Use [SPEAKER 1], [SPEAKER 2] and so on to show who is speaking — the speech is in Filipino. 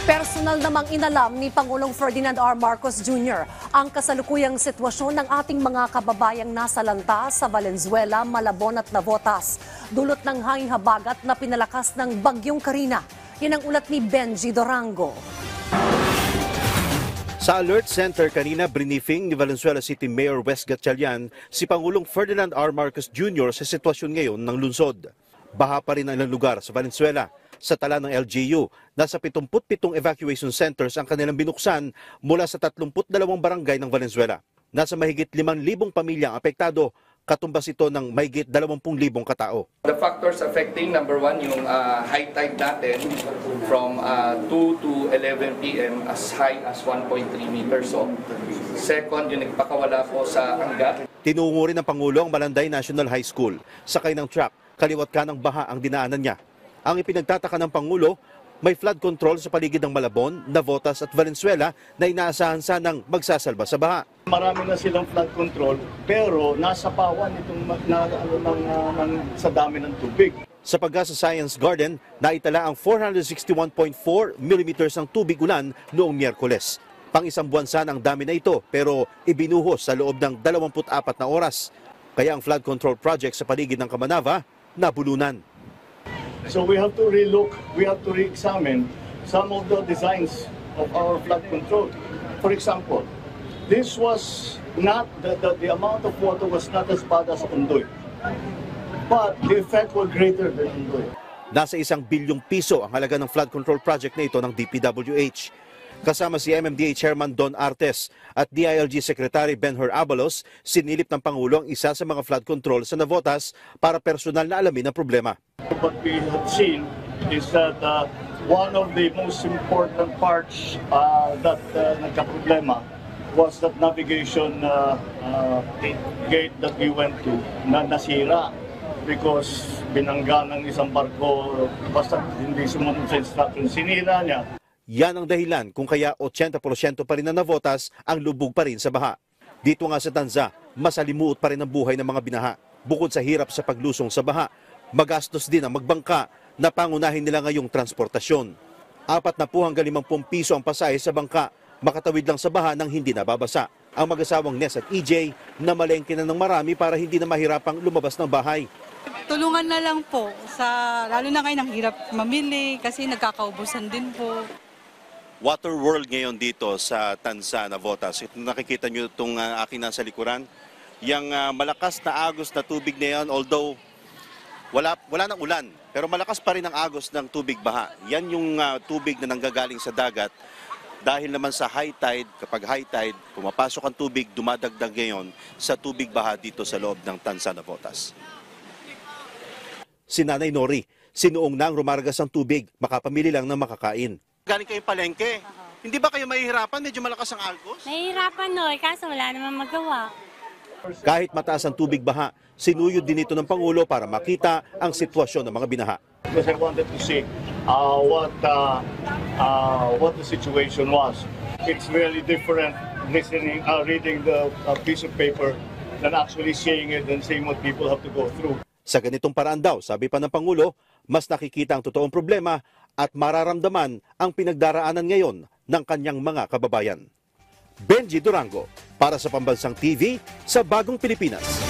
[SPEAKER 1] Personal namang inalam ni Pangulong Ferdinand R. Marcos Jr. ang kasalukuyang sitwasyon ng ating mga kababayang nasa lanta sa Valenzuela, Malabon at Navotas. Dulot ng hanging habagat na pinalakas ng Bagyong Carina. Yan ang ulat ni Benji Dorango.
[SPEAKER 2] Sa Alert Center kanina, briefing ni Valenzuela City Mayor Wes Gatchalian si Pangulong Ferdinand R. Marcos Jr. sa sitwasyon ngayon ng lungsod. Baha pa rin ang ilang lugar sa Valenzuela. Sa tala ng LGU, nasa 77 evacuation centers ang kanilang binuksan mula sa 32 barangay ng Valenzuela. Nasa mahigit 5,000 pamilya ang apektado, katumbas ito ng mahigit 20,000 katao.
[SPEAKER 3] The factors affecting, number one, yung high tide natin from 2 to 11 p.m. as high as 1.3 meters. So, second, yung nagpakawala po sa Angat.
[SPEAKER 2] Tinungo rin ng Pangulo ang Malanday National High School. Sakay ng truck, kaliwat ka ng baha ang dinaanan niya. Ang ipinagtataka ng Pangulo, may flood control sa paligid ng Malabon, Navotas at Valenzuela na inaasahan sanang magsasalba sa baha.
[SPEAKER 4] Marami na silang flood control pero nasa pawan itong sa dami ng tubig.
[SPEAKER 2] Sa Pag-asa Science Garden, naitala ang 461.4 millimeters ng tubig ulan noong Miyerkules. Pang-isang buwan sana ang dami na ito pero ibinuhos sa loob ng 24 na oras. Kaya ang flood control project sa paligid ng Kamanava nabulunan.
[SPEAKER 4] So we have to relook, we have to re-examine some of the designs of our flood control. For example, this was not, the amount of water was not as bad as Ondoy, but the effect was greater than Ondoy.
[SPEAKER 2] Nasa 1 bilyong piso ang halaga ng flood control project na ito ng DPWH. Kasama si MMDA Chairman Don Artes at DILG Secretary Benhur Abalos, sinilip ng Pangulo ang isa sa mga flood control sa Navotas para personal na alamin ang problema.
[SPEAKER 4] What we have seen is that one of the most important parts that nagka-problema was that navigation gate that we went to na nasira because binangga ng isang barko basta hindi sumunod sa instruction, sinira niya.
[SPEAKER 2] Yan ang dahilan kung kaya 80% pa rin na Navotas ang lubog pa rin sa baha. Dito nga sa Tanza, masalimuot pa rin ang buhay ng mga binaha. Bukod sa hirap sa paglusong sa baha, magastos din ang magbangka na pangunahin nila ngayong transportasyon. 40 hanggang 50 piso ang pasahe sa bangka, makatawid lang sa baha nang hindi nababasa. Ang mag-asawang Ness at EJ na malengke na ng marami para hindi na mahirapang lumabas ng bahay.
[SPEAKER 5] Tulungan na lang po, lalo na ngayon ang hirap mamili kasi nagkakaubusan din po.
[SPEAKER 2] Water World ngayon dito sa Tanza, Navotas. Ito nakikita nyo itong aking nasa likuran. Yung malakas na agos na tubig na yan, although wala ng ulan, pero malakas pa rin ang agos ng tubig baha. Yan yung tubig na nanggagaling sa dagat. Dahil naman sa high tide, kapag high tide, pumapasok ang tubig, dumadagdag ngayon sa tubig baha dito sa loob ng Tanza, Navotas. Si Nanay Nori, sinuong nang rumargas ang tubig, makapamili lang ng makakain. Galing kayo palengke. Hindi ba kayo mahihirapan? Medyo malakas ang agos?
[SPEAKER 6] Nahihirapan kaso wala naman magawa.
[SPEAKER 2] Kahit mataas ang tubig baha, sinuyod din ito ng Pangulo para makita ang sitwasyon ng mga binaha.
[SPEAKER 4] Because I wanted to see what the situation was. It's really different reading the piece of paper than actually seeing it and seeing what people have to go through.
[SPEAKER 2] Sa ganitong paraan daw, sabi pa ng Pangulo, mas nakikita ang totoong problema at mararamdaman ang pinagdaraanan ngayon ng kanyang mga kababayan. Benji Durango, para sa Pambansang TV sa Bagong Pilipinas.